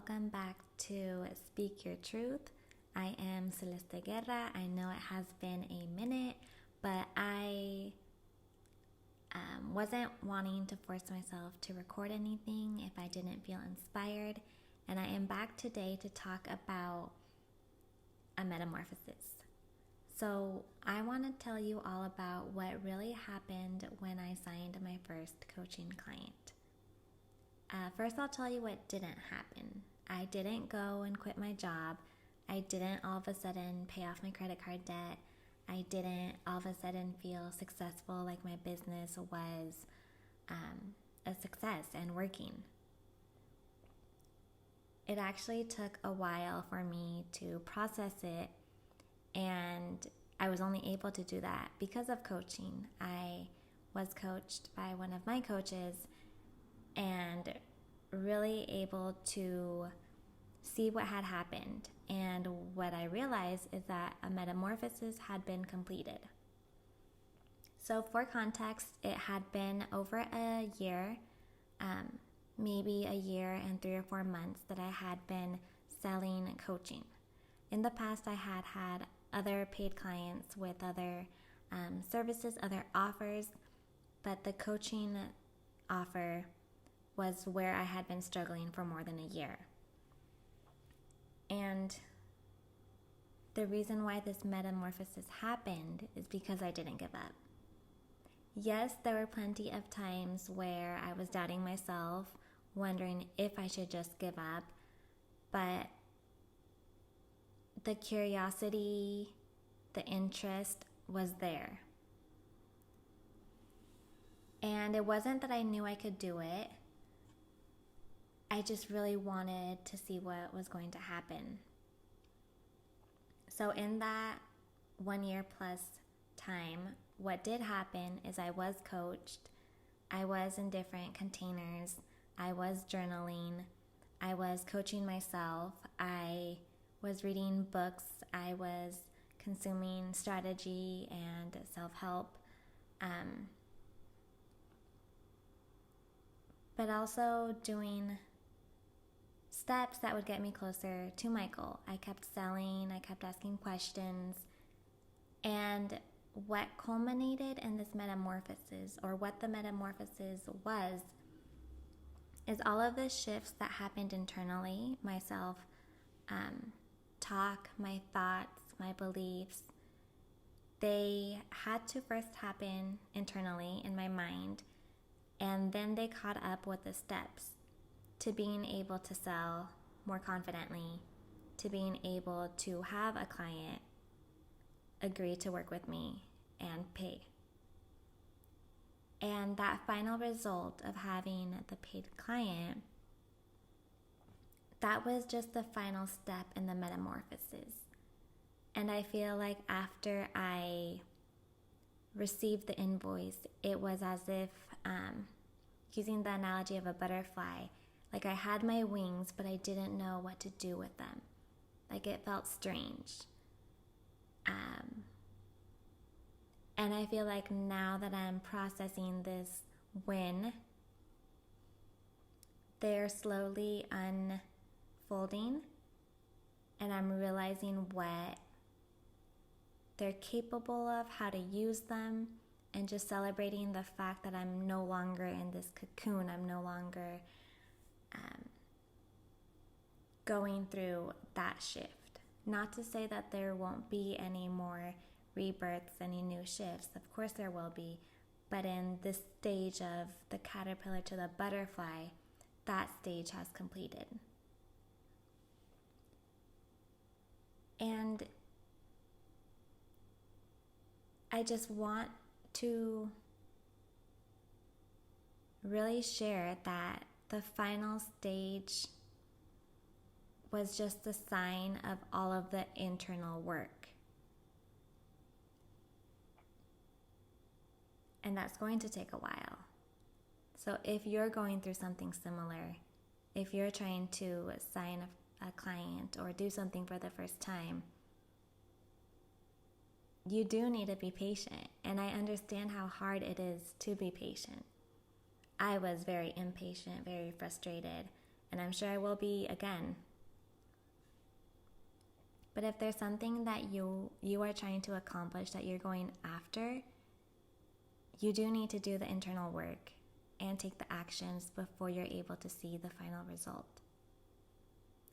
welcome back to Speak Your Truth. I am Celeste Guerra. I know it has been a minute, but I wasn't wanting to force myself to record anything if I didn't feel inspired, and I am back today to talk about a metamorphosis. So I want to tell you all about what really happened when I signed my first coaching client. First, I'll tell you what didn't happen. I didn't go and quit my job. I didn't all of a sudden pay off my credit card debt. I didn't all of a sudden feel successful, like my business was a success and working. It actually took a while for me to process it, and I was only able to do that because of coaching. I was coached by one of my coaches and really able to see what had happened. And what I realized is that a metamorphosis had been completed. So for context, it had been over a year, maybe a year and 3 or 4 months that I had been selling coaching. In the past, I had had other paid clients with other services, other offers, but the coaching offer was where I had been struggling for more than a year. And the reason why this metamorphosis happened is because I didn't give up. Yes, there were plenty of times where I was doubting myself, wondering if I should just give up, but the curiosity, the interest was there. And it wasn't that I knew I could do it. I just really wanted to see what was going to happen. So in that 1 year plus time, what did happen is I was coached. I was in different containers. I was journaling. I was coaching myself. I was reading books. I was consuming strategy and self-help. But also doing steps that would get me closer to my goal. I kept selling, I kept asking questions, and what culminated in this metamorphosis, or what the metamorphosis was, is all of the shifts that happened internally, my self-talk, my thoughts, my beliefs. They had to first happen internally in my mind, and then they caught up with the steps to being able to sell more confidently, to being able to have a client agree to work with me and pay. And that final result of having the paid client, that was just the final step in the metamorphosis. And I feel like after I received the invoice, it was as if, using the analogy of a butterfly, like I had my wings, but I didn't know what to do with them. Like it felt strange. And I feel like now that I'm processing this win, they're slowly unfolding, and I'm realizing what they're capable of, how to use them, and just celebrating the fact that I'm no longer in this cocoon. I'm no longer going through that shift. Not to say that there won't be any more rebirths, any new shifts. Of course there will be. But in this stage of the caterpillar to the butterfly, that stage has completed. And I just want to really share that the final stage was just a sign of all of the internal work. And that's going to take a while. So if you're going through something similar, if you're trying to sign a client or do something for the first time, you do need to be patient. And I understand how hard it is to be patient. I was very impatient, very frustrated, And I'm sure I will be again. But if there's something that you are trying to accomplish that you're going after, you do need to do the internal work and take the actions before you're able to see the final result.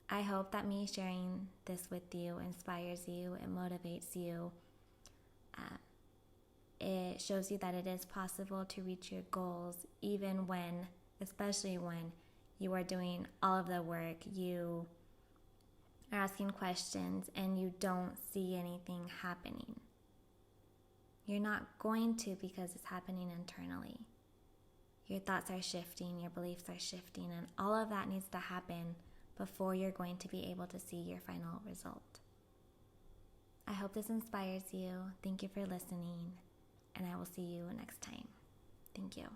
I hope that me sharing this with you inspires you, it motivates you. It shows you that it is possible to reach your goals, even when, especially when you are doing all of the work, you are asking questions and you don't see anything happening. You're not going to, because it's happening internally. Your thoughts are shifting, your beliefs are shifting, and all of that needs to happen before you're going to be able to see your final result. I hope this inspires you. Thank you for listening, and I will see you next time. Thank you.